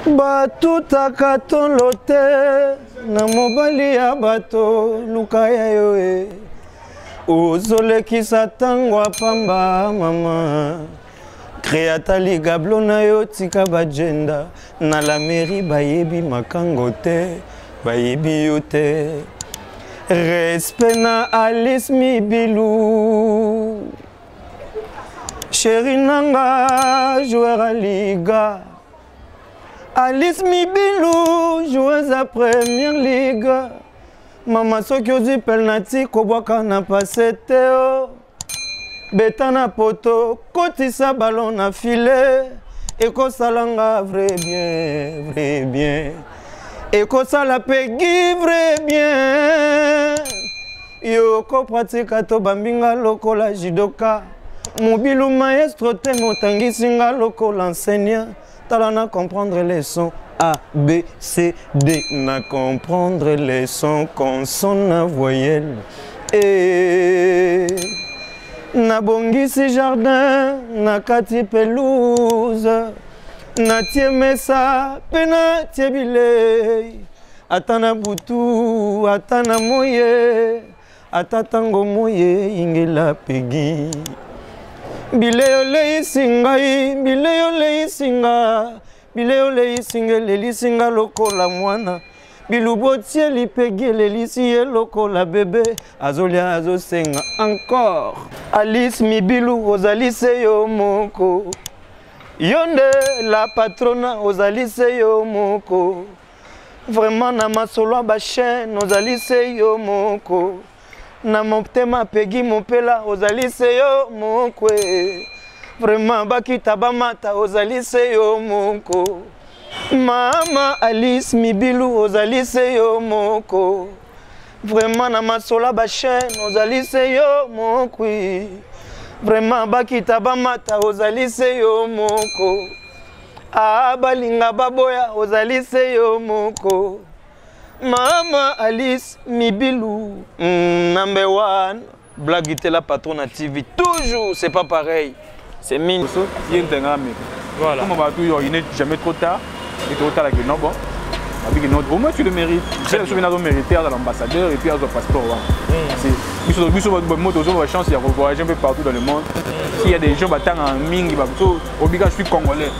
batutaka tolote na mobali ya bato luka ya yo e ozolekisa tango apamba mama créata ligablo na yo tika bajenda na la mairie bayebi makango te bayebi yo te respect na Alice Mibilou chéri nanga joueur à liga Alice Mibilou, joueuse à première ligue. Maman soki ozi penalty kobwaka na passe teo. Beta na poto, kotisa ballon na filet. Eko salanga vrai bien. Eko sala pegi vrai bien. Yoko pratika to bambinga lokola judoka. Mobilu maestro te motangisi nga lokola enseignant. Talana comprendre les sons A, B, C, D. Na comprendre les sons consonnes voyelles. Et na bongisi jardin, na kati pelouse. Na tieme sa, pena tiebile. Atana butu, atana moye. Atatango moye, ingela pegi. Bileo lei singai, bileo lei singa, bileo lei singa, leli singa lokola mwana. Bilubo tie lipegi, leli siye lokola bébé. Azolia azo senga encore. Alice Mibilou, ozalise yo moko. Yonde la patrona, ozalise yo moko. Vraiment na masolo ba chaîne, ozalise yo moko. Na moptema pegi mopela ozalise yo mokwe vraiment bakita bamata ozalise yo moko mama Alice Mibilou ozalise yo moko vraiment na masola ba chaîne ozalise yo mokwi vraiment bakita bamata ozalise yo moko balinga baboya ozalise yo moko Mama Alice Mibilou, number one, blague la patronne à TV, toujours, c'est pas pareil, c'est mine. Voilà. Comme on va toujours, il n'est jamais trop tard, il est trop tard avec le nom, bon, avec une autre, au moins tu le mérites. J'ai le souvenir de mériter à l'ambassadeur et puis à son passeport. Il faut votre mot de chance, il y a voyager un peu partout dans le monde. S'il y a des gens qui attendent en ming, ils vont obliger, je suis congolais.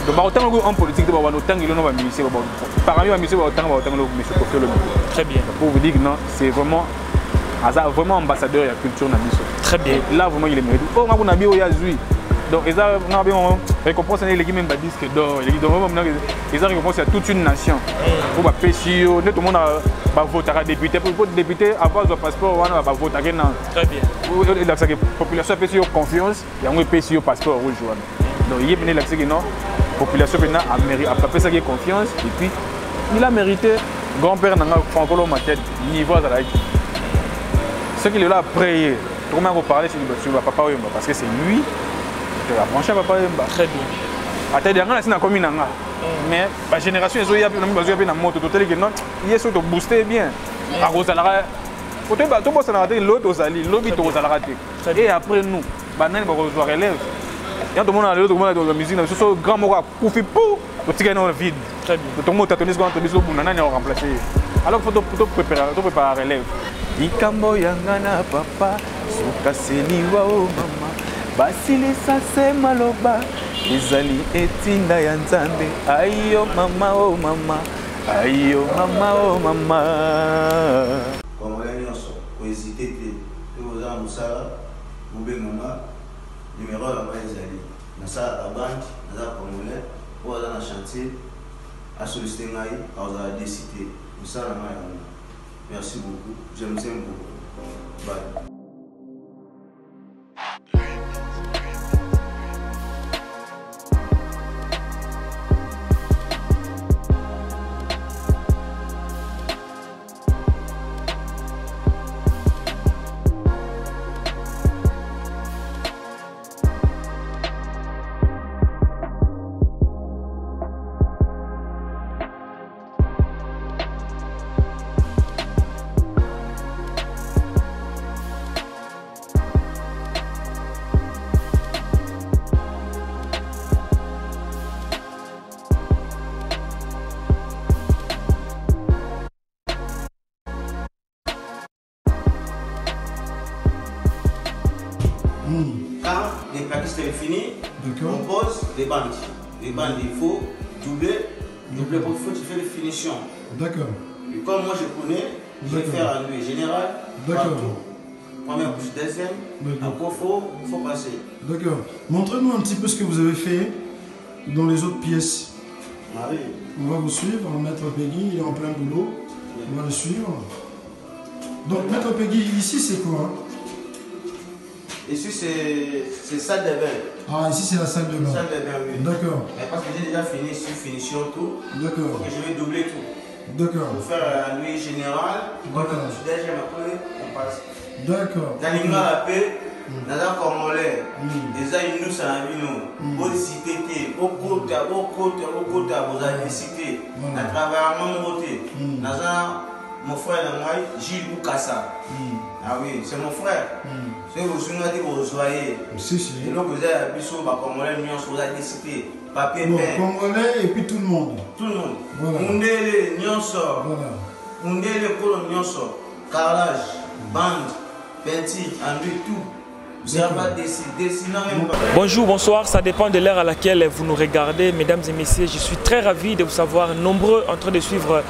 Donc, autant en politique, autant il y a ministère. Par ailleurs, ministère, autant très bien. Pour vous dire que non, c'est vraiment ambassadeur de la culture. Très bien. Là, vraiment, il est mérité. Oh, on a bien donc, ils ont récompensé l'équipe même disque d'or. Ils ont récompensé toute une nation. Pour la PCO, tout le monde va voter à député. Pour les députés, avoir le passeport, on va voter. Très bien. La population a confiance, il y a un PCO passeport rouge. Donc, il y a une population a fait ça qui est confiance et puis il a mérité grand-père n'a pas Franco Matet niveau à la ce qu'il est là à prier comment vous parlez sur le papa Wemba parce que c'est lui qui a branché papa Wemba très bien à telle dernière c'est dans commune mais la génération ils ont besoin de moto total que non il est surtout boosté bien à Rosalara faut tout boss na l'autre aux alliés lobby to Rosalara et après nous banane va recevoir élève. Il y a tout le monde dans la musique, ce sont grands mots pour faire pour le vide. Très bien. Tout le monde a tenu ce qu'on a tenu, on a remplacé. Alors il faut préparer la relève. Ikambo yangana papa, sukaseli wao mama, basili sase maloba, izali etinda ya nzambe, ayo mama oh mama, ayo mama oh mama. Comme on a hésité, vous avez Moussala, Moubé Mama. Numéro à la base dans la banque, dans la congolais, ou dans le chantier, à solliciter à décider. Merci beaucoup. J'aime beaucoup. Bye. piste est finie, D'accord. on pose les bandes. Les bandes, il faut doubler pour faire les finitions. D'accord. Et comme moi je connais, je vais faire un nuit général. D'accord. Première couche, deuxième. Encore il faut passer. D'accord. Montrez-nous un petit peu ce que vous avez fait dans les autres pièces. Ah oui. On va vous suivre. Maître Peggy, il est en plein boulot. On va le suivre. Donc, Maître Peggy, ici, c'est quoi? Ici, c'est salle de bain. Ah, ici, c'est la salle de bain. Salle de bain, oui. D'accord. Mais parce que j'ai déjà fini ici, finition tout. D'accord. Et je vais doubler tout. D'accord. Pour faire la nuit générale. D'accord. Deuxième après, on passe. D'accord. Dans les gars, la paix, dans les Congolais, les aïeux nous, ça a vu nous. Vous citez, au côté, vous avez cité. À travers mon côté. Mon frère, Gilles Boukassa. Ah oui, c'est mon frère. C'est vous souvenez que vous soyez. Si, si. Et donc, vous avez appuyé sur les Congolais, vous avez décidé. Papier, bon, peint. Congolais et puis tout le monde. Tout le monde. Voilà. Mundele, Nyonso. Voilà. Mundele, Kolo, Nyonso. Carrelage, bande, peinture, enduit, tout. Vous n'avez pas dessinant même pas. Bonjour, bonsoir, ça dépend de l'heure à laquelle vous nous regardez. Mesdames et messieurs, je suis très ravi de vous savoir nombreux en train de suivre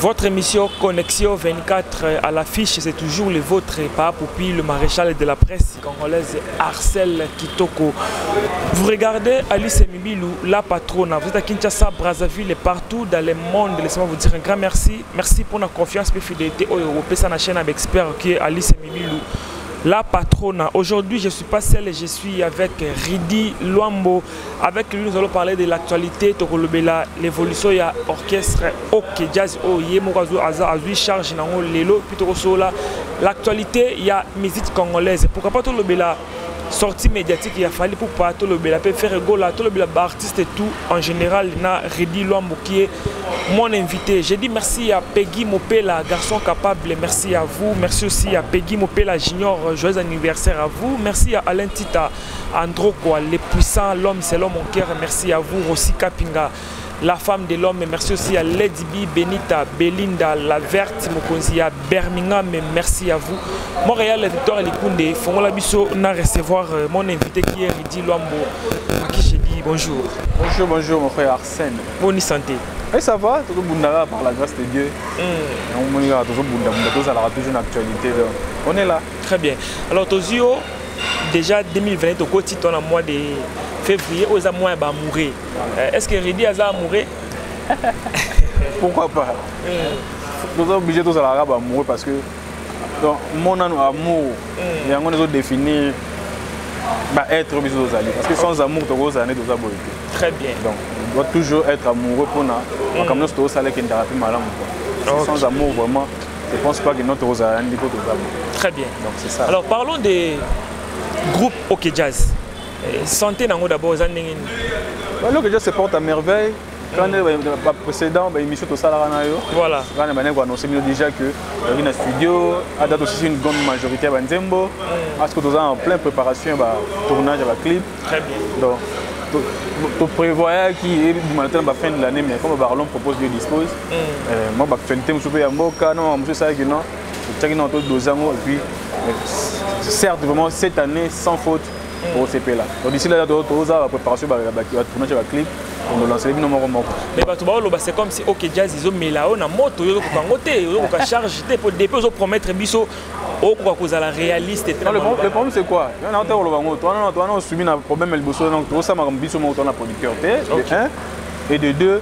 votre émission Connexion 24 à l'affiche. C'est toujours le vôtre, Papa Poupi, le maréchal de la presse congolaise Arsène Kitoko. Vous regardez Alice Mibilou, la patronne. Vous êtes à Kinshasa, Brazzaville et partout dans le monde. Laissez-moi vous dire un grand merci. Merci pour la confiance et la fidélité au Européen sur la chaîne avec expert qui est Alice Mibilou, la patronne. Aujourd'hui, je ne suis pas seul, je suis avec Ridi Luambo. Avec lui, nous allons parler de l'actualité, l'évolution de l'orchestre OK Jazz, charge l'actualité, il y a musique congolaise. Pourquoi pas tout le sortie médiatique, il a fallu pour pas tout le faire rigoler, tout le artiste et tout en général. Na Ridi Luambo qui est mon invité. J'ai dit merci à Peggy Mopela, garçon capable, merci à vous. Merci aussi à Peggy Mopela Junior, joyeux anniversaire à vous. Merci à Alain Tita, Androko, les puissants, l'homme c'est l'homme mon cœur. Merci à vous, Rossi Kapinga, la femme de l'homme. Merci aussi à Lady B, Benita, Belinda, La Verte, Mokonzi, à Birmingham. Merci à vous. Montréal, Victor Likunde, Fongola Bisso, on a recevoir mon invité qui est Ridi Luambo. À qui je dis bonjour. Bonjour, bonjour mon frère Arsène. Bonne santé. Et ça va, tout le monde par la grâce de Dieu. On est toujours une actualité. On est là. Très bien. Alors, Tozio, déjà 2020, au quotidien, dans le mois de février, aux amours va mourir. Est-ce que Ridi a mourir? Pourquoi pas? Nous sommes obligés de mourir parce que donc, mon amour, il y a un définir être obligé de aller. Parce que sans amour, tu vas aller. Très bien. Donc, on doit toujours être amoureux pour nous. Comme nous, c'est aussi une thérapie malade. Sans amour, vraiment, je ne pense pas que notre rose a un niveau de amour. Très bien. Donc, c'est ça. Alors, parlons des groupes OK Jazz. Santé d'abord, OK Jazz se porte à merveille. Quand le précédent, l'émission de Salaranayo, voilà. On a annoncé déjà que dans le studio, a date aussi une grande majorité à Banzembo. Parce que nous sommes en pleine préparation, tournage de la clip. Très bien. Donc, tu prévois qui est du matin à la fin de l'année, mais comme Barlon propose, Dieu dispose. Moi, l'actualité, je suis à Mboka, non, je sais que non. Je suis en 2 ans, et puis, certes, vraiment, cette année, sans faute pour CP là. Donc, d'ici là, nous avons la préparation de la tournage de la clip. On lance les binomes. Mais c'est comme si OK Jazz ils ont mis là on a moto ils ont charge pour déposer promettre biso au quoi la réaliste. Le problème c'est quoi? On a on a subi un problème le bosso donc tout ça m'a biso mon producteur et de deux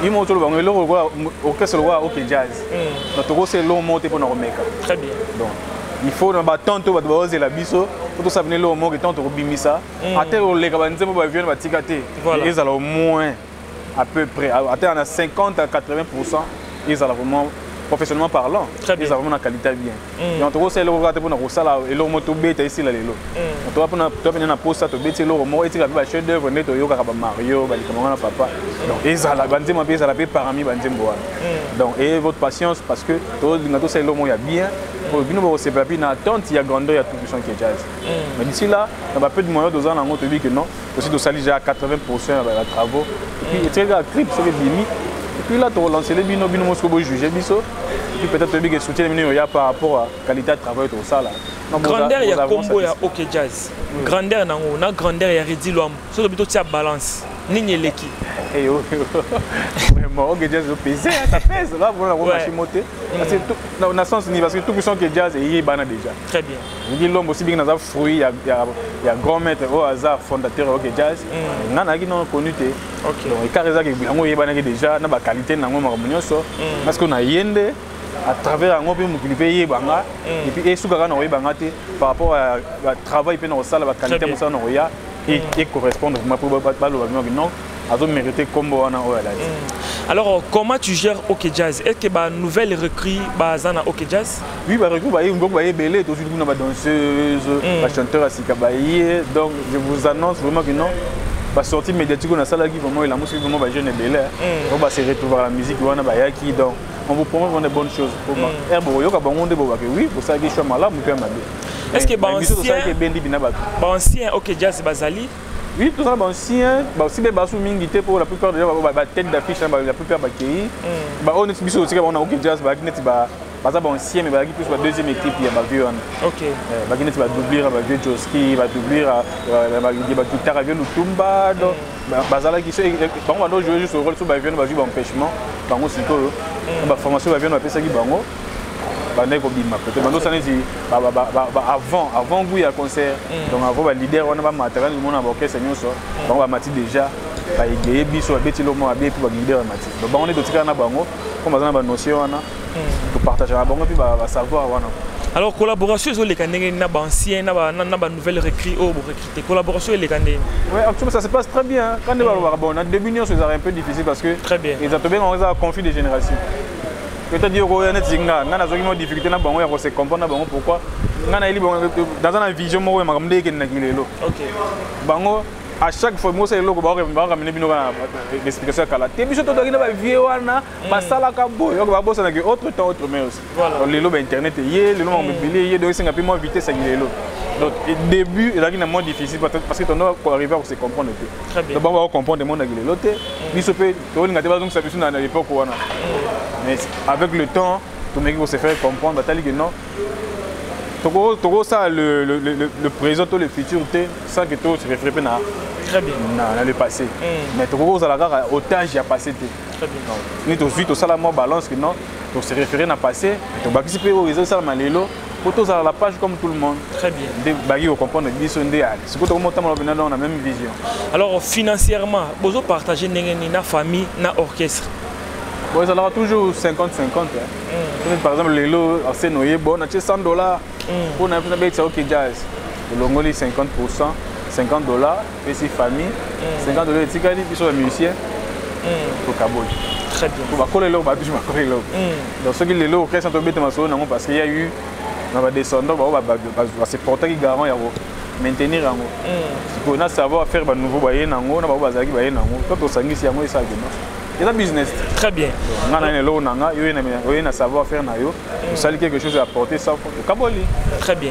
il monte le bango le orchestre le OK Jazz. Notre c'est long monter pour nous remettre. Très bien. Donc il faut dans tantôt va oser la biso pour ça venir là au moins que tantôt bimisa après les cabanzes va venir va tikate ils ont au moins à peu près on a 50 à 80% ils ont vraiment professionnellement parlant ils ont vraiment la qualité bien et en tout cas c'est le regard pour nous ça là et le moto bête ici là lelo on doit pour venir na poste to bête le mo et tu va chef d'œuvre neto yo ka Mario ba comment na papa donc ils ont la banzema ils ont la paix parmi banzembo donc et votre patience parce que tout c'est le mo ya bien pour bien vous c'est pas bien attente il y a grandeur il y a tout puissant qui est jazz mais d'ici là on va peu de moyens deux ans on te dit que non aussi de salir déjà à 80% de travaux et puis tu regardes clip sur les limites et puis là tu relances les bino mosco juger biso puis peut-être que soutien par rapport à la qualité de travail tout ça là. Grandeur il y a combo ya OK Jazz. Grandeur nango na grandeur ya Redi Loam. So to bito tia balance. Nini leki. Eh oh. Vraiment OK Jazz pesé ça pèse là pour la machine monter. Parce que dans le sens parce que tout puissant que Jazz est bana déjà. Très bien. Redi Loam aussi bien dans un fruit il y a grand maître au hasard fondateur OK Jazz. Nana qui non connu té. OK. Donc carrément que yango yebana déjà na ba qualité nango makambo so parce qu'on a yende à travers un peu de pays banga et puis et soukara na banga te par rapport à travail pe na sala ba qualité mo sa na ya et correspondre ma pour pas le non a donc mérité comme on a alors comment tu gères OK Jazz est-ce que ba nouvelle recrue ba zana OK Jazz oui ba recrue ba ngok ba belé to na ba danseuse ba chanteur asika ba donc je vous annonce vraiment que non ba sortie médiatique on a sala qui vraiment il a musique vraiment ba jeune belé on va se retrouver à la musique on a ba yaki donc on vous promet des bonnes choses. Oui, pour ça que je suis malade, est-ce que ancien OK Jazz Bazali? Oui, tout ça ancien, aussi des bassous mingité pour la plupart de la tête d'affiche, la plupart des on est aussi on a OK Jazz, par exemple ancien mais plus la deuxième équipe il y a vieux. OK. Bagnet va doubler vieux Joski, va doubler la guitare vieux Lutumba donc bazala qui on va jouer juste au rôle sur vieux va jouer empêchement bango siko ba formation va vieux on appelle ça qui bango bande ko bima peut bando ça dit avant goût ya concert donc avant ba leader on va matériel le monde a orchestre nyonso bango ba mati déjà ba égayé biso ba betilo mo abi pour ba leader mati donc on est dotika na bango comme bazana ba notion wana pour partager la bango puis ba savoir wana. Alors collaboration les canadiens na ba ancien na ba nouvelle recrue au recruter collaboration les canadiens. Ouais, actuellement ça se passe très bien quand on a début c'est un peu difficile parce que très bien ils ont tombé dans un conflit de génération. Peut-être dire qu'on a des difficultés na bango ya se comprendre na bango pourquoi ngana ili dans une vision mo ma kamde ke na kilelo. OK. Bango à chaque fois moi c'est loko ba ramener bino na l'explication kala te biso to dokina ba vieux wana ba sala ka boyo ba bossa na que autre temps autre mais aussi donc les lots internet yé les lots mobile yé donc c'est un peu moins vitesse à kilelo donc au début il a une moins difficile parce que on doit arriver à se comprendre très bien donc on va comprendre le monde à kilelo te biso pe to linga te ba donc ça biso na l'époque wana mais avec le temps tout mec va se faire comprendre tali que non Togo ça le présent ou le futur sans que tout se réfère na très bien dans le passé mais Togo ça la otage il a passé très bien ni to suite ça la moi balance que non to se référer na passé to participer au réseau ça malelo pour tous à la page comme tout le monde très bien des bagui au comprendre biso ndéal c'est que tout le monde dans la même vision. Alors financièrement bozo partager na famille na orchestre. Bon, ça aura toujours 50-50. Par exemple, les lots, c'est noyé, bon, on a $100. On a fait OK Jazz. Le Longoli, 50%, $50, et si famille, $50, et puis sur les musiciens, pour Kaboul. Très bien. Pour coller l'eau, donc ceux qui les lots, sont tombés parce qu'il y a eu des descendants, c'est porté qui garant, maintenir. On a savoir faire un nouveau bayer, on a bazaki bayer, quand on s'engage, il y a ça. C'est un business. Très bien. On a savoir faire quelque chose à apporter ça au Kaboli. Très bien.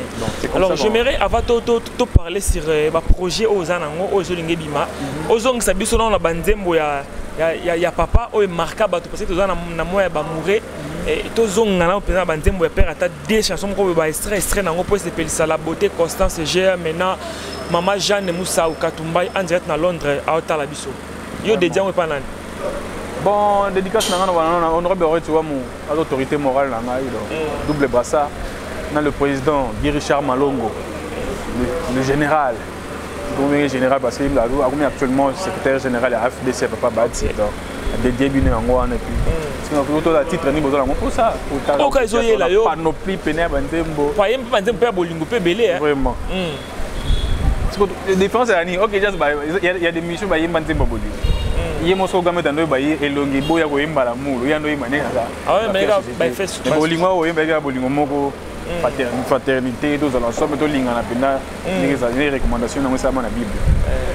Alors j'aimerais avant de parler sur le projet aux Anango, aux Olingébima, aux Ong Sabiso dans la bandembo ya papa au marquable parce que tous na moya ba mourir et tous Ong na présent bandembo ya père ata deux chansons ko ba extrait nango pour se appeler ça la beauté Constance gère maintenant maman Jeanne Moussa ou Katumbai en direct na Londres à Otalabiso. Yo dédié on pas nan. Bon, dédicace on aurait tu vois mon autorité morale double brassard dans le président Guy Richard Malongo le général général parce qu'il a actuellement secrétaire général à FDC Papa Bati donc dédié bien en moi et puis sinon la titre ni besoin pour ça pour ta panoplie pénère bandembo pas même bandembo pe bolingo pe belé vraiment la différence est OK Jazz il y a des missions ba yemba bandembo bolingo yemo so gamet ando ba elongi boya ko yemba la mulu yando imane kaka ah ouais mais ba fait bolingo o yemba ga bolingo moko fraternité tous ensemble to linga na pena ni ça les recommandations na ça na bible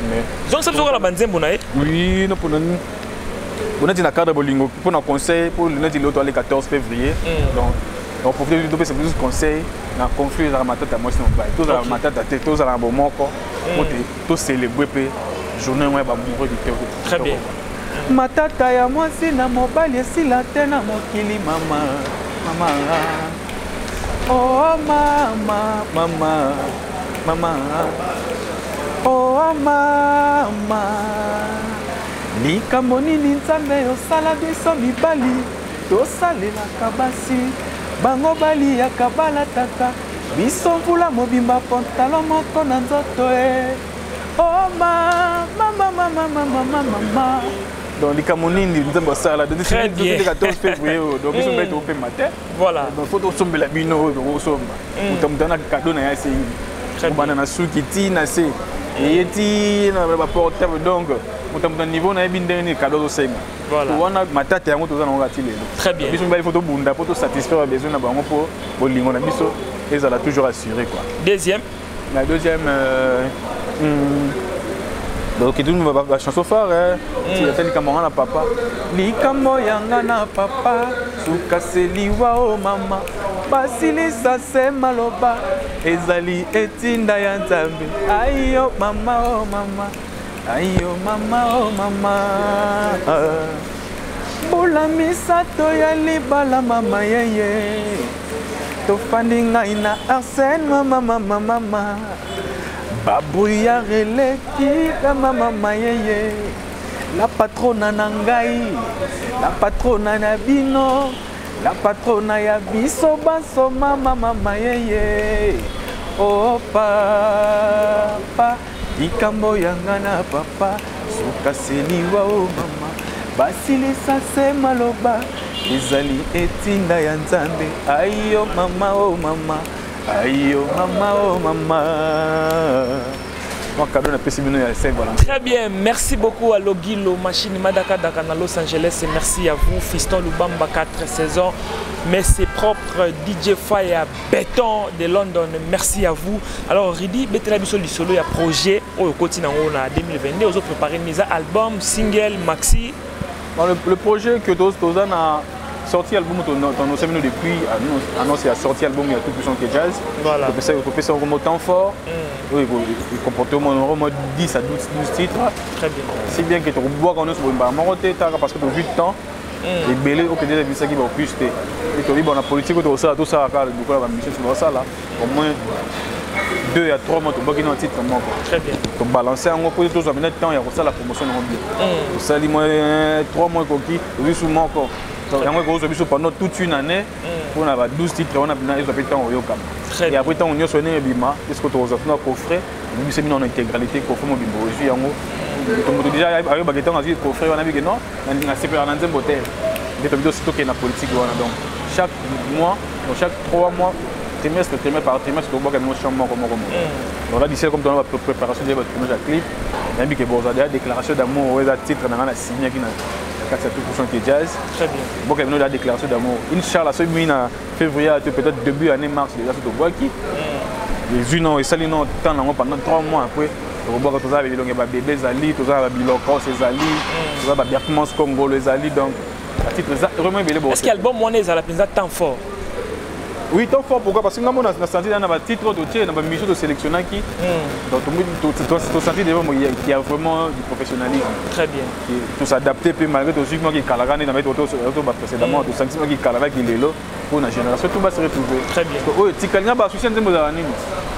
mais donc ça sur la bandembo na oui no pour nous on a dit na cadre bolingo pour un conseil pour le 14 février donc pour faire c'est plus conseil na conflit la matata moi c'est pas tous la matata tous la bomoko pour tout célébrer journée moi ba mourir du terre très bien matata ya moi c'est na mobile si la tena mokili mama Maman. Oh mama, mama, mama. Oh mama. Likambo nini nzambe osala biso mibali tosalelaka basi bango baliyaka balataka biso mvula mobimba pantalon moko na nzoto e. Oh mama, mama, mama, mama, mama. Donc likambo nini nzambe osala le 14 février donc ils sont mettre au matin. Voilà. Donc faut tomber la bino donc osomba. Utamutana cadeau na yasi. Bana na suki tina se. Yeti na ba portable donc mutamutana niveau na bindeni cadeau osenga. Voilà. Wana matata yango tozana ngati lelo. Très bien. Biso mbali photo bunda pour satisfaire besoin na bango pour bolingo na biso et ça l'a toujours assuré quoi. Deuxième. La deuxième donc il nous va chanson phare il y a tel camarade na papa likambo yanga na papa sukaseliwa o mama basilisa se maloba ezali etinda ya nzambe ayo mama oh mama ayo mama oh mama bula misato ya libala mama yeye tofandi ngai na Arsène mama mama mama Babouya releki mama mayeye la patrona nangai la patrona na bino la patrona ya biso baso mama mama yeye oh papa ikambo yanga na papa sukaseliwa oh mama basilisa se maloba ezali etinda ya nzambe ayo mama oh mama ayo mama oh mama. Très bien, merci beaucoup à Logilo Machine Madaka Dakana Los Angeles et merci à vous Fiston Lubamba 4 saisons, mais c'est propre DJ Fire Béton de London, merci à vous. Alors Ridi, Betela Biso du solo, il y a projet au quotidien en 2022, vous avez préparé une mise à album, single, maxi. Le projet que Tozan a sorti album dans nos séminaires depuis annonce a sorti album il y a tout puissant que jazz. Voilà. On peut faire un temps fort. Oui, il comporte au moins 10 à 12 titres. Très bien. Si bien que tu vois qu'on est sur une barre parce que tu as vu le temps. Et belé au PD de ça qui va plus te. Et tu dis bon la politique tout ça à faire du coup la mission sur ça là. Au moins 2 à 3 mois tu vois qu'il y a un titre comme très bien. Tu balancer en gros pour tout ça maintenant temps il y a ça la promotion en bien. Ça dit moi 3 mois coquille, oui sous mon corps. Pendant toute une année, on a 12 titres, on a bien temps au Yokam. Et après, on a sonné Bima, est-ce que tu as un coffret, nous sommes en intégralité, coffret mobile. Aujourd'hui, déjà, avec le coffret, on a vu que non, on a séparé un deuxième hôtel. Il y a aussi la politique. Donc, chaque mois, chaque 3 mois, trimestre par trimestre, on voit qu'il y a une chambre. Donc là, d'ici, comme dans la préparation de votre premier clip, on a vu que vous avez une déclaration d'amour, ou un titre, on a signé. 4% de jazz. Très bien. Bon, il y a une déclaration d'amour. Inch'Allah, ce mois en février, peut-être début année mars, déjà sur Boaki. Les unes et celles non temps pendant 3 mois après. On voit que tout ça, il y a des bébés Zali, tout ça, il y a des Zali, tout ça, il y a des Congo, les Zali. Donc, à titre vraiment, il y a des. Est-ce que l'album Monet est à la prise temps fort? Oui, tant fort. Pourquoi? Parce que nous avons senti dans un titre de dans une mission de sélectionneur qui. Donc, tu as senti qu'il y a vraiment du professionnalisme. Très bien. Tout s'adapter, puis malgré tout ce qui est calagane, dans notre précédemment, tout sentiment qui est calagane, qui est là, pour la génération, tout va se retrouver. Très bien. Oui, si quelqu'un va soucier de nous avoir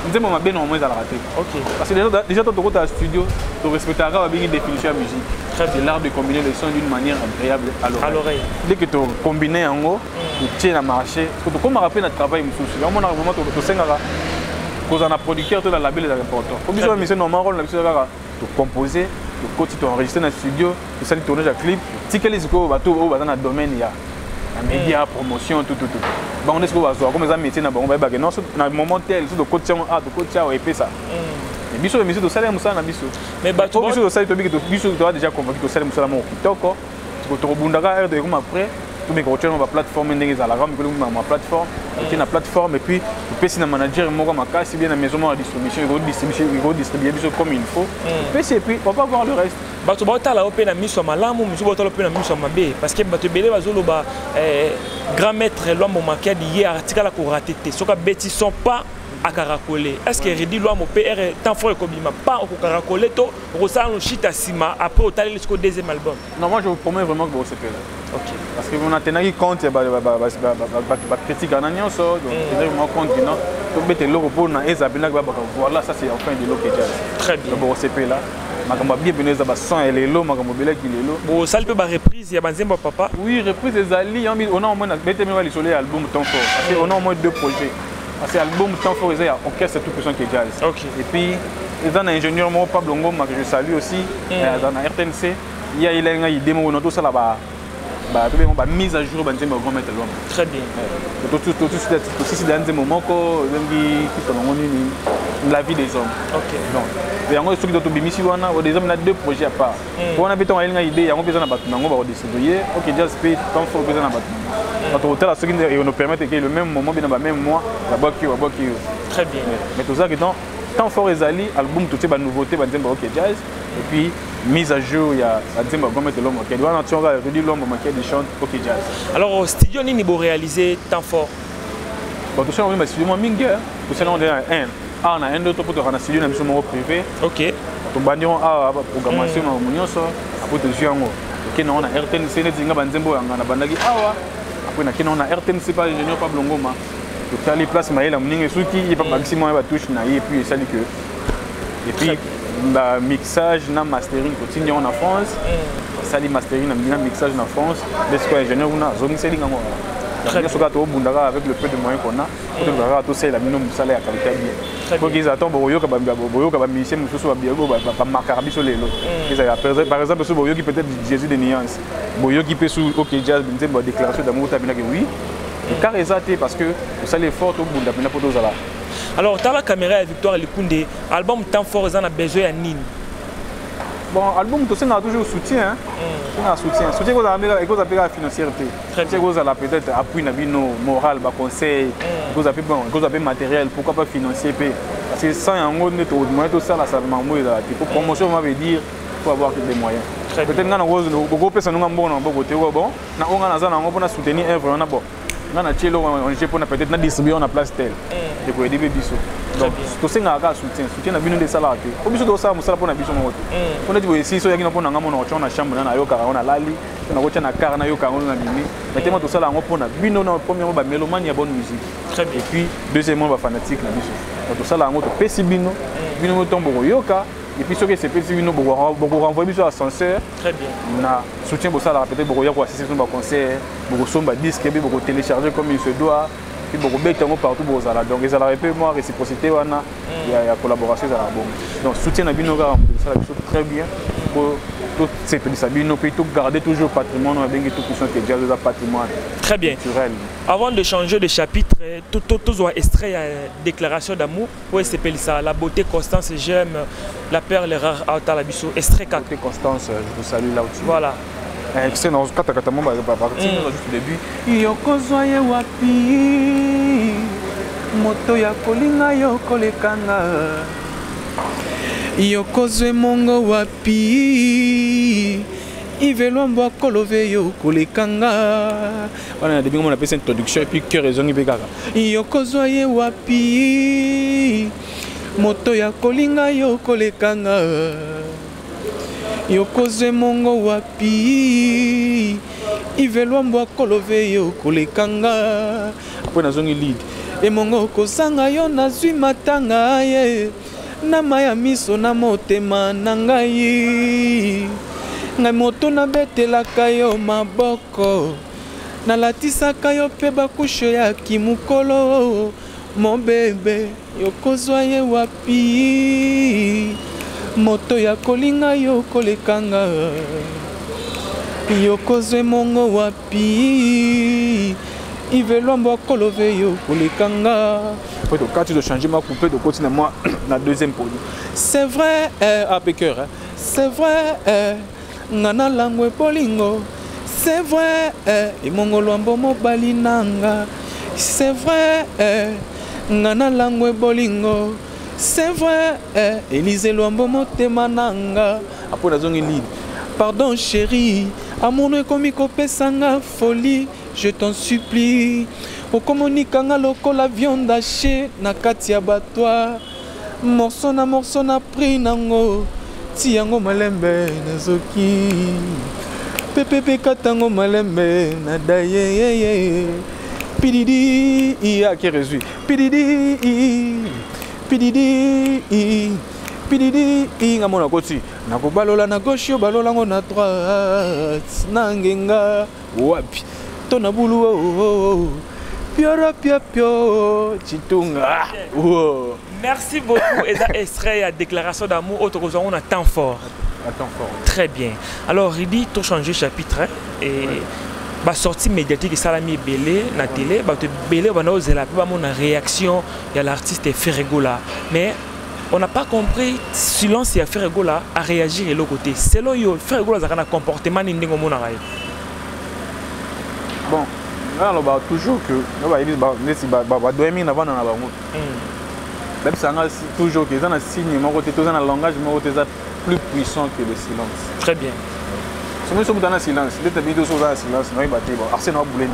nous avons bien au moins à la rater. Ok. Parce que déjà, quand tu es au studio, tu respecteras une définition de la musique. C'est l'art de combiner les sons d'une manière agréable à l'oreille. Dès que tu combines en haut, tu tiens à marcher. Parce que comme on rappelle notre travail, on a vraiment tu sais que un producteur, tu as la label est important. Comme je disais, normalement, on a composer, tu enregistrer dans le studio, tu sais tourner un clip. Si quelqu'un est dans le domaine, il y a les médias, promotion, tout. Bon, on est comme ça, métier, on va dans le moment tel, sur le côté A, le côté A, et puis ça. Mais biso le monsieur de salaire musa na biso. Mais bato biso de salaire to biki to biso to déjà convaincu to salaire musa mo kitoko. To rebundaka de comme après tout mais quand tu ma plateforme ndenge za la ram que ma plateforme qui na plateforme et puis tu peux na manager mo comme ka si bien na maison de distribution il faut distribuer biso comme il faut. Et puis on va voir le reste. Bato bota la open na miso malamu miso bota la open na miso mabe parce que bato belé bazolo grand maître Lwambo Makadi hier article la ko raté soka beti sont pas à caracoler. Est-ce que Redi Loa mon PR tant fort comme il m'a pas au caracoler to Rosa no shit à Sima après au taler jusqu'au deuxième album. Non, moi je vous promets vraiment que vous serez là. OK. Parce que on a tenu compte bah critique en annonce donc c'est vraiment compte non. Donc mettre le repos na Isabella voilà ça c'est enfin de l'eau que j'ai. Très bien. Bon c'est là. Makambo bien bino za ba son et les lots makambo bela ki les lots. Bon ça peut ba reprise ya banzemba papa. Oui, reprise des Ali on a au moins mettre même les album temps fort. Parce que on a au moins 2 projets. Parce que l'album temps fort il y a orchestre tout puissant qui est jazz. OK. Et puis ils ont un ingénieur moi Pablo Ngoma que je salue aussi dans la RTNC. Il y a une démo on tout ça là-bas. Bah mise à jour banzemba grand mettre l'homme. Très bien. Tout c'est dans des moments ko la vie des hommes. OK. Donc et en gros ceux qui bimisi wana o des hommes na 2 projets à part. Pour on a besoin une idée yango besoin na batu nango ba distribuer. OK jazz pay tant faut besoin na batu. Quand on t'a ceux qui nous permettent que le même moment bien dans le même mois la baki. Très bien. Mais tout ça que tant fort ezali album tout ces nouveautés banzemba OK jazz et puis mise à jour il y a banzemba grand mettre l'homme OK doit nature va redire l'homme qui chante OK jazz. Alors au studio ni beau réaliser tant fort. Bon tout ça on va studio moi mingi tout ça on est un on a un autre pour dans studio na biso mo privé. OK. To bandion a programmation na munyoso après te juango. OK na on a RTNC ne zinga banzembo yanga na bandaki awa après na kina on a RTNC par ingénieur Pablo Ngoma. Tout à les places maïla mningi suki il pas maximum ba touche na et puis ça dit que et puis bah mixage na mastering continue en France. Ça dit mastering na mixage en France. Est-ce que ingénieur on a zone c'est lingo. Très bien. Avec le peu de moyens qu'on a, on a tout ça la minimum salaire à qualité bien. Pour qu'ils attendent boyo ka musicien mususu ba biago ba makarabi sur les lots. Par exemple sur boyo qui peut-être Jésus de nuance. Boyo qui peut sous OK jazz une déclaration d'amour tabina que oui. Car exacté parce que ça les fort au bunda pina pour là. Alors dans la caméra Victoire Likunde album temps fort ils en a besoin à Nine. Bon, album, tout ça, on a toujours soutien. On a soutien. Soutien, vous avez la financièreté. Vous avez peut-être appui moral, conseil, vous avez matériel, pourquoi pas financier. Parce que sans un moyen, tout ça, ça pour promotion, on va dire, il faut avoir des moyens. Peut-être que beaucoup de personnes ont bon, soutenir œuvre, on a bon. On a peut-être distribué en place telle. Et pour aider les bisous. Donc, tout ça, on a soutien. Soutien, on a besoin de salariés. Au bout de ça, on a besoin de bisous. On a dit ici, il y a une chambre, on a lali, on a un car, on a mimi. Mettez-moi tout ça là, on a besoin premièrement, mélomane, il y a bonne musique. Et puis, deuxièmement, on fanatique. Tout ça là, on a pessi bino, bino tombe yoka. Et puis, ce qui est pessi bino, on renvoie sur l'ascenseur. Très bien. On a soutien pour ça là, peut-être pour assister à un concert, pour son disque, pour télécharger comme il se doit. Puis beaucoup de partout pour ça. Donc ils ont moi réciprocité il y a collaboration dans l'album. Donc soutien à Bino ça très bien pour tout ces petits Sabino puis tout garder toujours patrimoine avec tout qui sont déjà le patrimoine. Très bien. Culturel. Avant de changer de chapitre, tout extrait déclaration d'amour pour s'appelle ça la beauté Constance j'aime la perle rare à Talabiso extrait 4. Beauté Constance je vous salue là au-dessus. Voilà. C'est dans le partir juste au début. Yokozoye wapi moto ya kolinga yokolekanga yokozwe mongo wapi ivelombo kolove yokolekanga. Voilà, depuis on a fait cette introduction et puis que raison il bekaka. Yokozoye wapi moto ya kolinga yokolekanga. Yokozwe mongo wapi ivelombo kolove yokolekanga. Après na zongi lead e mongo kozanga yo nazwi matanga ye na maya miso na motema na ngai ngai moto nabetelaka yo maboko nalatisaka yo mpe bakushe ya kimukolo mobebe yokozwa ye wapi moto ya kolinga yo kolekanga yokozwe mongo wapi ivelombo kolove yo kolekanga. Quand tu dois changer ma coupée de continuer moi la deuxième podium. C'est vrai avec cœur. C'est vrai ngana langwe polingo. C'est vrai et mongolombo mobali nanga. C'est vrai ngana langwe bolingo. C'est vrai Élise Lombo motema nanga. Après la zone lead. Pardon chérie, amour ne komi kopesanga folie, je t'en supplie. okomonikanga lokola viande haché na kati ya battoir morceau na prix nango ti yango malembe nazoki pepepe katango malembe na daye pididi iya qui résuit pididi ngamona koti nakobalola na gauche balolango na droite na ngenga wapi to na bulu piora pio chitunga. Merci beaucoup. Et ça extrait à déclaration d'amour autre chose on a temps fort. Très bien. Alors il dit tout changer chapitre et bah sortie médiatique salami belé na télé bah te belé bah nous la pas mon réaction il y a l'artiste Ferregola mais on n'a pas compris silence et Ferregola à réagir et l'autre côté c'est là yo Ferregola ça a un comportement n'indengo mon arabe. Bon alors bah toujours que bah il dit bah dormir avant dans la banque. Même ça toujours que ça un signe mon côté tout ça un langage mon côté ça plus puissant que le silence. Très bien. Si nous sommes dans le silence, dès que nous sommes dans le silence, nous allons battre. Arsène a boulé.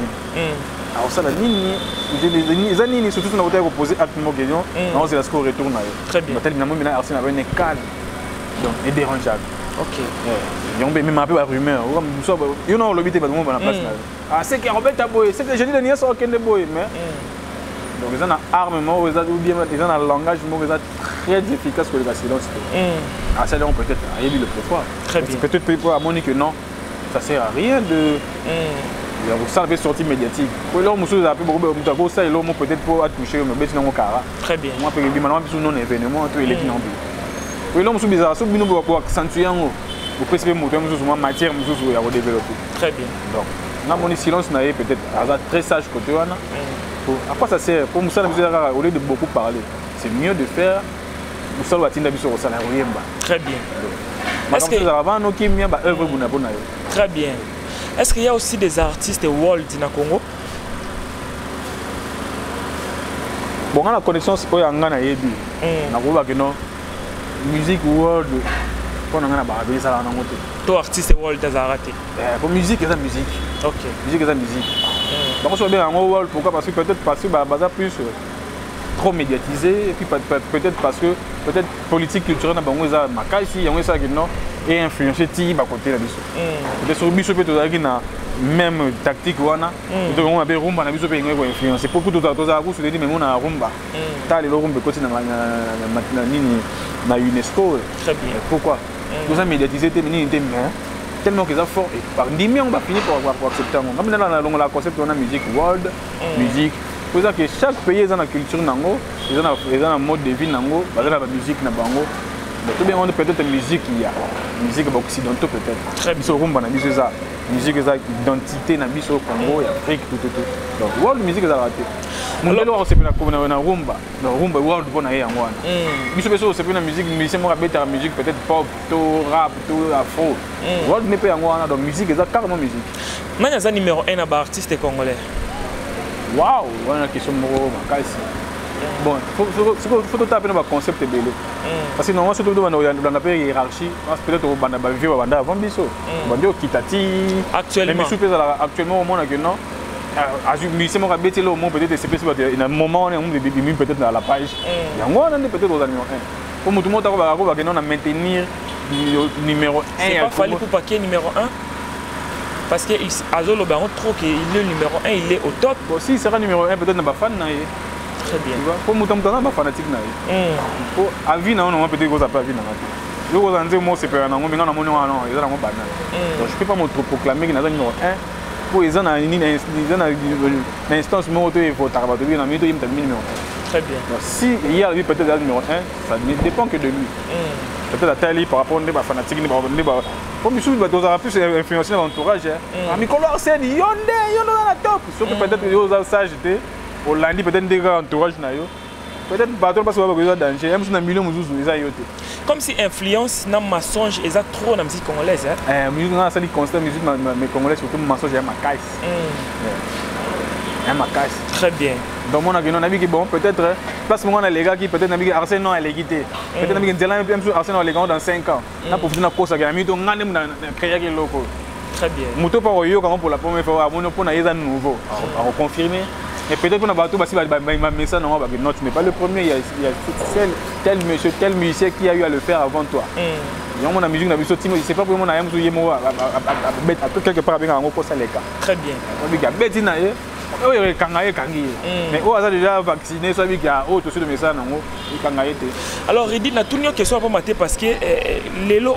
Alors ça, les années, surtout si on a posé acte de question, on va se retourner. Très bien. Maintenant, Arsène avait une calme, donc indérangeable. Ok. Et on peut même appeler la rumeur. Il y a un lobby qui est dans la place. Ah, c'est que Robert Taboy, c'est que je dis que Nias a aucun déboy, mais donc ils ont un armement, ils ont un langage très efficace que le silence. Ah, ça on peut-être il le pourquoi. Très bien. Peut-être pour harmonier que non, ça sert à rien de. Ça avait sorti médiatique. Pour l'homme, monsieur a pu beaucoup ça et l'homme peut-être pour toucher me mettre dans mon cara. Très bien. Moi peut dire maintenant sur non événement tout il est non plus. Pour l'homme sous bizarre, sous bino pour accentuer en haut. Vous pouvez se montrer monsieur matière monsieur à développer. Très bien. Donc, na mon silence n'a peut-être très sage côté wana. À quoi ça sert? Pour Moussa au lieu de beaucoup parler, c'est mieux de faire Moussa Watinda biso au salaire yemba. Très bien. Est-ce que avant nous qui mien ba œuvre bonabona yo. Très bien. Est-ce qu'il y a aussi des artistes world na Congo? Bon, on a la connaissance au yanga na yebi. Na ko ba que non. Musique world pour na ba ba ça na ngote. Toi artiste world azarate. Pour musique c'est musique. OK. Musique c'est musique. Par contre, bien en world pourquoi parce que peut-être parce que baza plus trop médiatisé et puis peut-être parce que peut-être politique culturelle na bango za makaisi yango ça que non et influencer ti ba côté la biso. Peut-être sur biso peut-être avec na même tactique wana. Donc on a bien rumba na biso peut influencer beaucoup tout ça ko se dit mais on a rumba. Ta le rumba côté na nini na UNESCO. Très bien. Pourquoi? Nous a médiatisé nini tellement que ça fort et par demi on va finir pour accepter moi même dans la concept on a musique world musique pour ça que chaque pays a une culture nango ils ont un mode de vie nango basé sur la musique na bango mais tout bien on peut-être musique il y a musique occidentale peut-être très bien rumba na biso ça musique ça identité na biso Congo et Afrique tout donc world musique ça raté mon alors c'est bien comme na rumba world pour na yango wana biso biso c'est bien musique musicien mo rabeta musique peut-être pop tout rap tout afro world n'est pas yango wana donc musique ça carrément musique nani za numéro 1 ba artiste congolais waouh wana question mo makasi bon faut tout taper dans concept belé parce que normalement surtout dans la hiérarchie peut-être au banda ba vivre banda avant biso banda kitati actuellement actuellement au monde que non musicien mo rabeta le moment peut-être c'est il y a un moment on est peut-être dans la page yango on est peut-être aux numéro 1 pour tout le monde va que non à maintenir numéro 1 c'est pas fallu pour paquet numéro 1 parce que Azolo Baron trop qu'il est numéro 1 il est au top bon si sera numéro 1 peut-être na ba fan na très bien pour mutamutana ba fanatique na pour avis na on peut-être que ça pas avis na yo ko zanze mo c'est pas na ngo ngana mo non ils ont banana donc je peux pas me proclamer que na numéro 1 pour ils ont na instance mo auto il faut tarba de na minute il numéro 1 très bien donc si il y a lui peut-être le numéro 1 ça ne dépend que de lui peut-être à tali par rapport à fanatique ni ba comme je suis plus influencé dans l'entourage ami color c'est yonde dans la top surtout peut-être que yo ça j'étais au lundi peut-être des gars entourage na yo peut-être bateau parce que va besoin danger même si na million muzuzu ils a yoté comme si influence na mensonge et ça trop na musique congolaise musique na ça dit constant musique mais congolais surtout mensonge et macaisse très bien donc mon avis non ami qui bon peut-être place mon les gars qui peut-être ami Arsène non elle quitté peut-être ami Nzela même sur Arsène les gars dans 5 ans na profiter na course ga ami to ngane na créer quelque loco très bien moto pas yo quand pour la première fois mon pour na yeza nouveau à confirmer Et peut-être qu'on a battu parce qu'il m'a mis ça, non, non, tu n'es pas le premier, il y a tel monsieur, tel musicien qui a eu à le faire avant toi. Il y a mon musique, je ne sais pas pourquoi on a quelque part avec un gros ça les cas. Très bien. Mais on a déjà vacciné, ça veut dire qu'il y a autre chose de message. Alors, il dit, il y a une question pour mater parce que les lots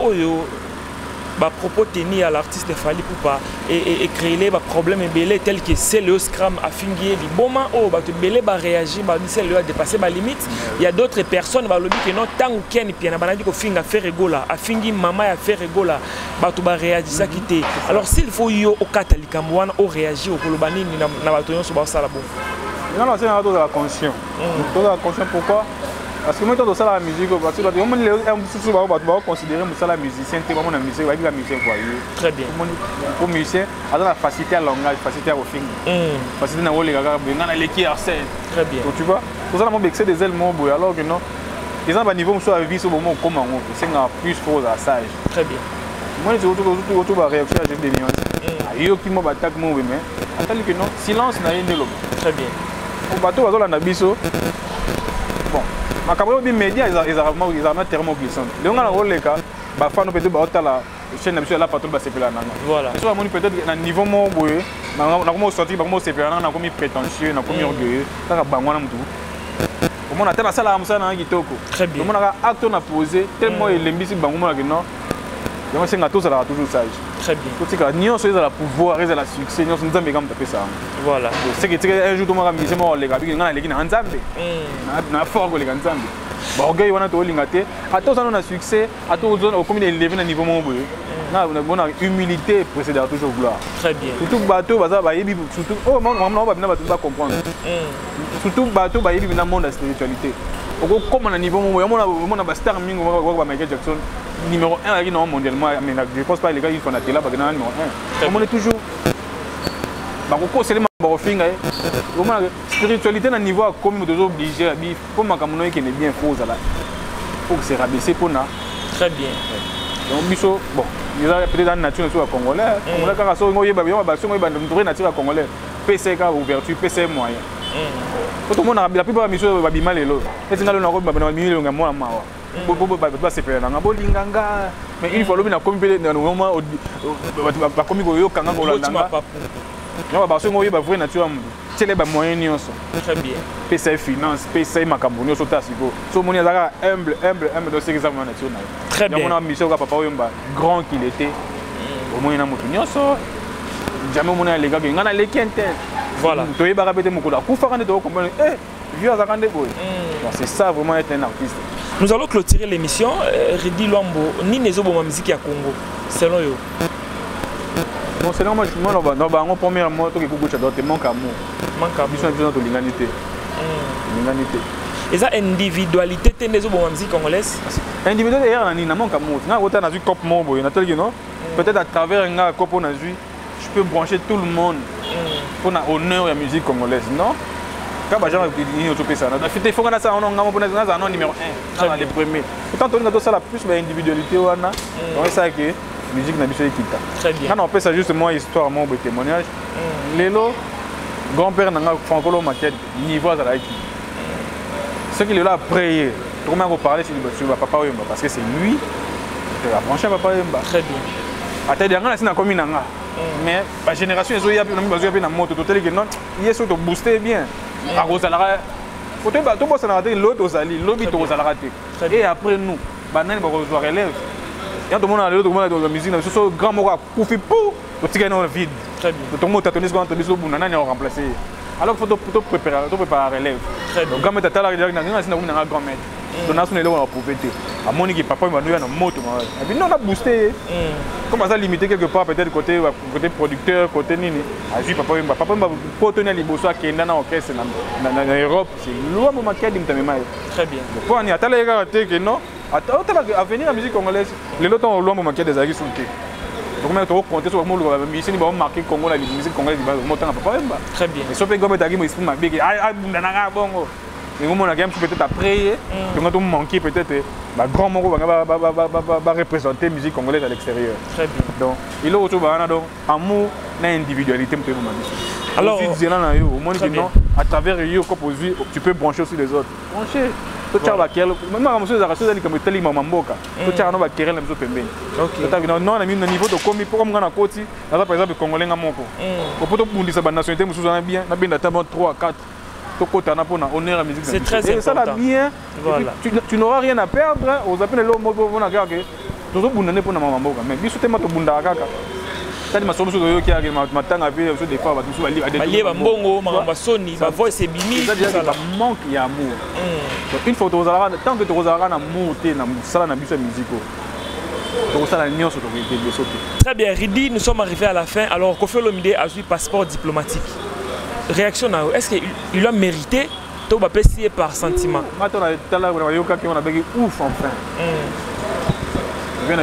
à propos tenir à l'artiste de Fally Ipupa et créer des problèmes tels que c'est le scram à finir du bon moment où tu vas réagir, c'est le dépasser ma limite. Il y a d'autres personnes qui non tant ou qui bien banadi ko finga faire rigola a fingi maman à faire rigola tu vas réagir ça quitter. Alors s'il faut yo au catholique mwana au réagir au kolobani na bato yo so ba sala bon. Non, c'est un peu de la conscience. Pourquoi? Parce que moi, quand on la musique, parce que on va considérer la musicien, c'est vraiment la musique, la musicien. Très bien. Pour musicien, il a la facilité à langage, facilité à refing. Facilité à l'équipe Très bien. Tu vois? Pour ça, on a excès des ailes, alors que non. Les gens, à niveau, on a vu ce moment comment c'est plus faux à sage. Très bien. Moi, j'ai autour de la réaction à des nuances. Il y a qui m'a attaqué, mais attendez que non, silence n'a rien de l'homme. Très bien. Au bateau, on a un abisso. Bon. Ma caméra bien média ils ont tellement glissant. Les gens ont les cas, bah fan peut-être bah la chaîne d'habitude là patron bah c'est là nana. Voilà. Soit mon peut-être à niveau mon boy, na comment sortir bah comment c'est là na comme prétentieux, na comme orgueilleux, ça va bangwana mutu. Au moins atteint la salle à amsa na kitoko. Très bien. Au moins na acte on a posé tellement il embisi bangoma que non. Donc c'est ngato ça là toujours sage. Très bien. Tout que nion c'est la pouvoir, c'est la succès, nion c'est nzambe comme taper ça. Voilà. C'est que un jour tout le monde a mis moi les gars, il y a les gens nzambe. Na fort les gars nzambe. Bah orgueil wana to lingate. Attends ça on a succès, attends au combien élevé na niveau mon boy. Na on a humilité précéder toujours gloire. Très bien. Surtout bateau baza ba yebi surtout oh maman ba bina ba comprendre. Surtout bateau ba yebi na monde de spiritualité. Comme on a niveau mon boy, on a ba star mingi ba Michael Jackson. Numéro 1 mondialement, mais je ne pense pas que les gars ils font la télé, parce que numéro 1. On est toujours. C'est les spiritualité à niveau comme nous sommes obligés, pour ma caméra qui est bien faux, il faut que c'est rabaissé pour nous. Très bien. Donc, bon, il y a peut-être dans la nature congolais. Congolais, quand on a nature congolais, PC ouverture, PC moyen. Tout le monde a la plupart des missions va bien les lots. Et c'est là on a un milieu de moi. Mais une fois que commis dans le moment où commis au Kanga Golanda, on va passer à vraie nature. C'est les moyens. Très bien. PC finance, PC Macambonio, Sotasigo. So mon humble dans ces examens nationaux. Très bien. On a mis sur papa grand qu'il était. Au moins il a monté. Jamais on a les gars qui ont les quintés. Voilà. Tu es barabé de mon coup. Pour faire un détour, comprendre. Vieux à Zakande boy. C'est ça vraiment être un artiste. Nous allons clôturer l'émission. Redi Luambo, ni Nezo Boma musique à Congo. Selon vous. Bon, c'est normal. Moi, on premier mois, tout est beaucoup de manque amour. Manque amour. Ils sont besoin de l'humanité. L'humanité. Et ça, individualité, tu es Nezo Boma musique congolaise. Individualité, il y a un manque amour. Tu as un cop mon boy. Peut-être à travers un cop on a vu, je peux brancher tout le monde pour l'honneur de la musique congolaise, non? Quand les gens ont ça, il faut qu'on ait ça en numéro 1, dans les premiers. Pourtant, on a ça la plus d'individualité. On sait que la musique n'a pas été quittée. Très bien. Quand on fait ça justement, histoire, mon témoignage, les lots, grand-père n'a pas Franco Maquette, niveau à la équipe. Ce qu'il est là à prier, comment on va parler sur Papa Wemba, parce que c'est lui qui a branché Papa Wemba. Très bien. À tel moment, c'est comme une mais la génération, ils ont eu une moto, ils ont boosté bien. Et après nous, on relève. Il y a tout le monde dans la musique, ce sont grand mots qui pour le vide. Tout le monde a tenu ce qu'on a remplacé. Alors il faut préparer la relève. Donc, quand on a un grand maître, on a un pauvreté. À mon équipe, papa m'a donné une moto. Et puis, nous, on a boosté. Comment ça limiter quelque part, peut-être côté producteur, côté nini. Papa m'a tenir les bosses qui sont dans l'orchestre en Europe. C'est loin de ma quête. Très bien. Pour en y attendre les gars, que non. À venir la musique congolaise, les lots sont loin de ma quête des agues sous le thé. Donc, on va compter sur le monde, ici, on va marquer Congo, la musique congolaise, très bien. Et sauf que comme tu as dit, il faut et au moment où on a peut-être à prier, donc on a manqué peut-être grand moko va représenter la musique congolaise à l'extérieur. Très bien. Donc, il y a aussi amour et individualité. Alors, à travers eux, tu peux brancher aussi les autres. Brancher. Maintenant, je suis arraché comme tel Mamamboka. Tu as un querelle à me non, on a mis un niveau de commis pour moi, par exemple, Congolais à Moko. Pour tout le monde, sa nationalité, nous sommes bien, on a bien d'attendre 3 à 4. C'est très important. Ça va bien. Voilà. Tu n'auras rien à perdre. Aux appels, l'homme, on a gagné. Nous avons bundé pour Mamamboka. Mais bisous, tu m'as tout bunda à Kaka. Une photo, tant que tu as un amour, tu as un musique. Très bien, Ridi, nous sommes arrivés à la fin. Alors, Koffi Olomide a eu passeport diplomatique. Réaction, est-ce qu'il a mérité ou payer par sentiment? Ouf, enfin. À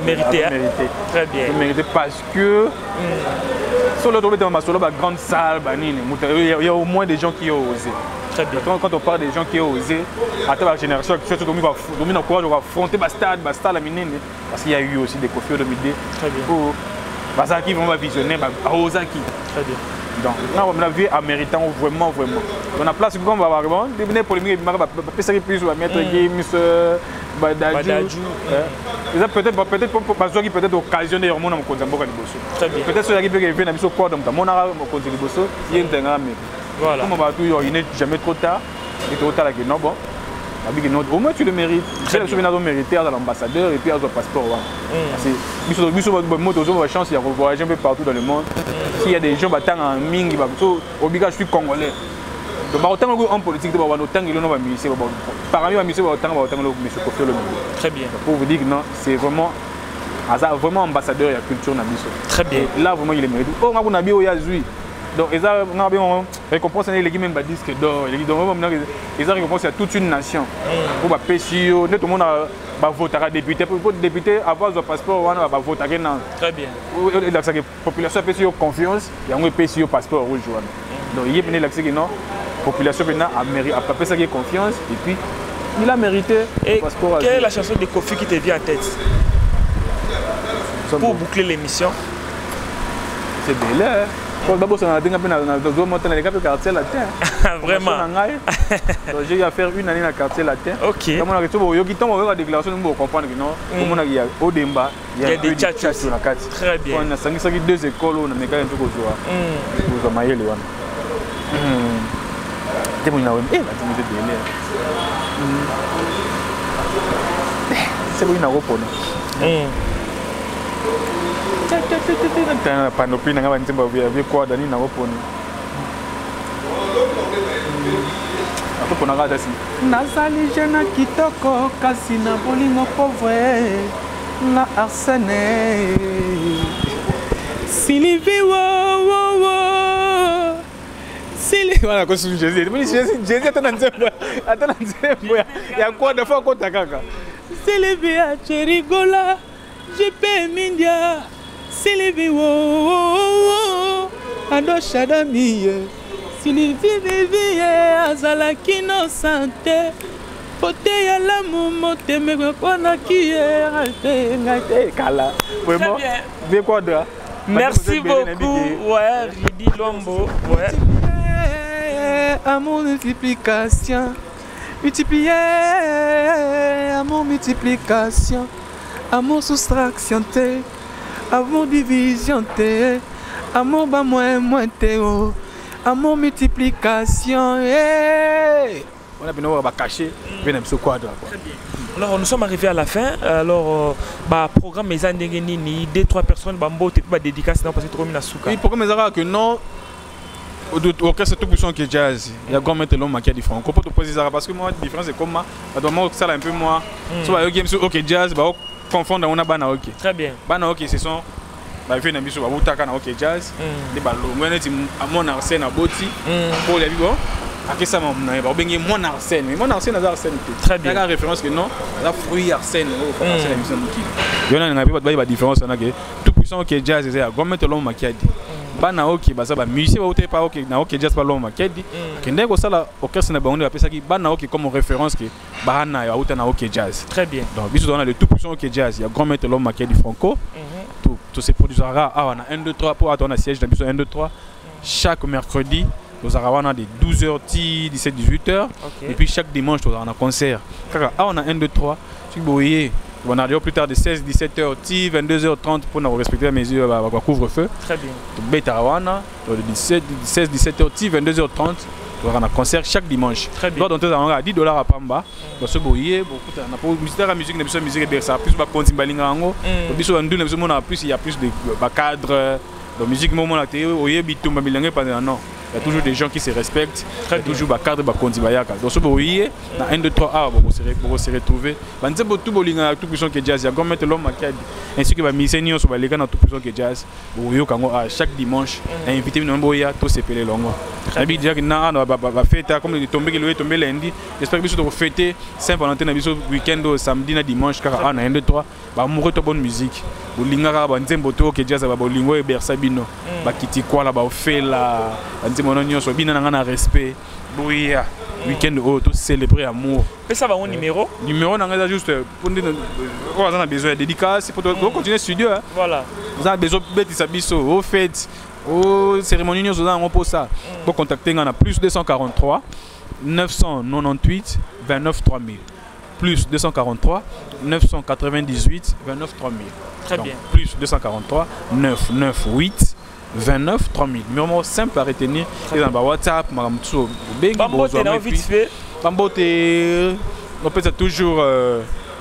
mériter. Très bien. Mérité parce que sur le tournée de ma solo, grande salle, il y a au moins des gens qui ont osé. Très bien. Quand on parle des gens qui ont osé, à la génération actuelle, tout le monde va courage, on va affronter Bastard, la mine, parce qu'il y a eu aussi des Koffi Olomide. Très bien. Pour Bazaki, vont visionner, à Ozaki. Très bien. Donc, on a vu en méritant vraiment. On a place comme on va avoir des polémiques, on va passer plus, on va mettre Games, Badadjou. Peut-être pour Bazouaki, peut-être occasionner au monde à Kozamboka Liboso. Peut-être ceux qui peuvent venir à Bissau, mon arabe au Kozamboka Liboso, il y a un ami. Voilà. Comme on va tout, il n'est jamais trop tard, il est trop tard avec non bon. Au moins tu le mérites. Tu as mérité à l'ambassadeur et puis à ton passeport. Parce que chance de voyager un peu partout dans le monde. S'il y a des gens qui sont en Ming, je suis congolais. Donc, autant en politique, parmi les ministres, très bien. Pour vous dire que non, c'est vraiment ambassadeur de la culture. Très bien. Et là, vraiment, il est mérité. Oh, on a bien donc, ils ont récompense à l'équipe même disque d'or. Ils ont récompense à toute une nation. Pour PCO, tout le monde va voter à député. Pour député, avoir son passeport, on va voter. Très bien. La population a PCO confiance, il y a un PCO passeport rouge. Donc, il y a une population a pas ça qui confiance et puis il a mérité le passeport. Quelle est la chanson de Koffi qui te vient en tête pour boucler l'émission? C'est belle. D'abord, on a dit que quartier latin. Vraiment. J'ai eu à faire une année dans le quartier latin. Ok. Quand on a la déclaration, nous comprendre que non. Il y a Odemba, il y a des tchats sur la carte. Très bien. On a 2 écoles, on a mis quand même tout au jour. C'est bon, il y a un panoplie na banzemba vya kwa dani na woponi apo na gada si nazali jana kitoko kasi na bolingo pauvre na arsene Sylvie wo Sylvie voilà ko su Jésus mais Jésus atana nzembo ya kwa da fa ko takaka Sylvie a cherigola jipe mindia Sylvie wo adosha damiye Sylvie vivie azalaki no santé pote ya lamu moteme kona kiye ate ngate kala vraiment bien quoi de merci beaucoup ouais Ridi Lombo ouais amour multiplication multiplier amour multiplication amour soustraction te amour division te amour ba moins te oh amour multiplication on a bien va cacher bien un quadre quoi. Alors nous sommes arrivés à la fin. Alors programme les andengeni ni 2-3 personnes bambo te pas dédicace non parce que trop mina souka. Oui, programme ezara que non orchestre tout puissant qui jazz. Il y a grand mettre l'homme qui a différent. Comment te poser ça parce que moi la différence c'est comme moi ça un peu moi. Soit game sur OK jazz ba confondre on a bana OK. Très bien. Bana OK ce sont ba fait na biso ba butaka na OK jazz. Ni ba lo ngene ti amon arsène aboti pour les bibo. Akisa na ba bengi mon arsène. Mais mon arsène na arsène. Très bien. Il y a référence que non, la fruit arsène au arsène la mission qui. Il y en a pas différence na que tout puissant OK jazz c'est grand mettre l'homme qui a dit. bana oki baza ba musicien ba ote pa oki na oki jazz pa loma kedi kende ko sala orchestre na bango apesa ki bana oki comme référence que bana ya uta na oki jazz. Très bien. Donc biso on a le tout puissant oki jazz, il y a grand maître loma kedi Franco. Tout ces produisera on a 1 2 3 pour attendre siège dans biso 1 2 3 chaque mercredi. Nous avons des 12h, 17, 18h. Et puis chaque dimanche, nous avons un concert. On a 1, 2, 3. On a plus tard de 16, 17h, 22h30 pour nous respecter la mesure de couvre-feu. Très bien. De 16, 17h, 22h30. Nous avons un concert chaque dimanche. Très bien. Donc, nous avons $10 à Pamba. Nous avons la musique, il y a plus de cadres. La musique, il y a toujours des gens qui se respectent, il y a toujours des cadres qui se respectent. Donc, si vous voyez, dans 1, 2, 3, vous se retrouvez. Tout puissant que jazz, il y a comme l'homme ainsi que les musiciens qui sont dans tout puissant que jazz. Vous voyez, chaque dimanche, invité à tous ces pélés longs. Je vais dire que nous avons fait comme le tombé lundi. J'espère que vous fêtez Saint-Valentin, le week-end, samedi, dimanche, car on a 1, 2, 3, vous mourrez de bonne musique. Vous lingara banzemboto que jazz ba lingo e bersa bino ba kitikwa la ba ofela banzemono nyonso bina na respect boya week-end o to célébrer amour. Et ça va un numéro na juste pour on a besoin de dédicace pour continuer studio. Voilà. Vous avez besoin de bêtises biso au fête au cérémonie nyonso za pour ça. Pour contacter ngana plus 243 998 29 3000. Plus 243 998 29 3000. Très donc, bien. Plus 243 998 29 3000. Numéro simple à retenir. Et dans WhatsApp, Madame Tso, Bambote, on a vite fait. Bambote, on peut être toujours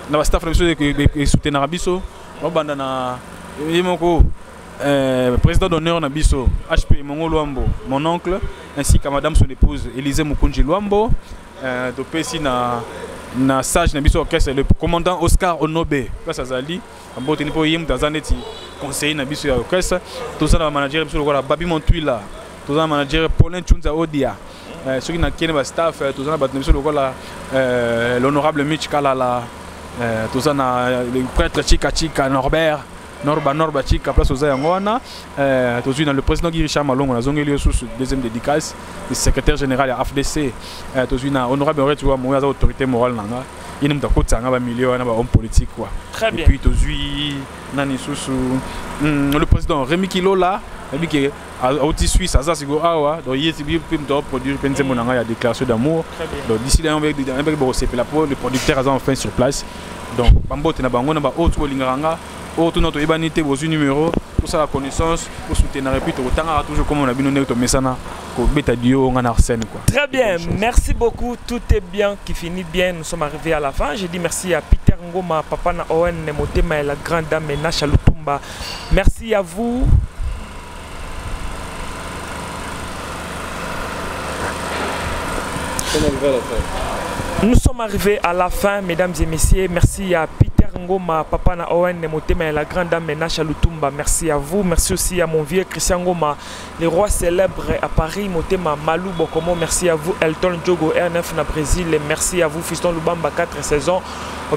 dans la staff de soutien Arabiso. On bandana. Président d'honneur Nabiso, HP Mongo Luambo, mon oncle, ainsi qu'à Madame son épouse Élisée Mukunji Luambo. Topesi na sage na biso orchestre le commandant Oscar Onobe place azali ambote ni po yim tazaneti conseiller na biso ya orchestre tous na manager biso lokola Babi Montuila tous na manager Paulin Chunza Odia ceux qui na kene ba staff tous na bat na biso lokola l'honorable Mitch Kalala tous na le prêtre Chika Norbert Norba Chika place aux Ayangona tous dans le président Guy Richard Malongo na zongeli sous deuxième dédicace le secrétaire général à AFDC tous na honorable Retua Moya autorité morale nanga il nous a un milieu na ba homme politique quoi. Très bien. Et puis tous nani sous le président Rémi Kilola lui qui est outil suisse à ça c'est go awa donc il est bien produire penser mon nanga il y a déclaration d'amour donc d'ici là on va avec c'est la pour le producteur a enfin sur place donc Bambote na bango na ba autre linganga autre notre ébanité vos numéros pour ça la connaissance pour soutenir répète autant toujours comme on a bien notre message ko beta dio on a Arsène quoi. Très bien, merci beaucoup, tout est bien qui finit bien, nous sommes arrivés à la fin. Je dis merci à Peter Ngoma, papa na Owen Motema et la grande dame Nacha Lutumba. Merci à vous. Nous sommes arrivés à la fin, mesdames et messieurs. Merci à Peter Ngoma, papa na Owen Motema et la grande dame Nacha Lutumba. Merci à vous. Merci aussi à mon vieux Christian Ngoma, les rois célèbres à Paris, Motema Malou Bokomo. Merci à vous, Elton Jogo, R9 na Brésil. Et merci à vous, Fiston Lubamba, 4 saisons.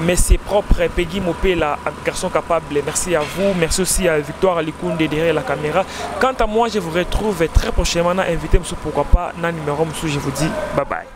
Messie propre, Peggy Mopela, garçon capable. Merci à vous. Merci aussi à Victoire Alikunde derrière la caméra. Quant à moi, je vous retrouve très prochainement. Invité, pourquoi pas, dans le numéro, je vous dis bye bye.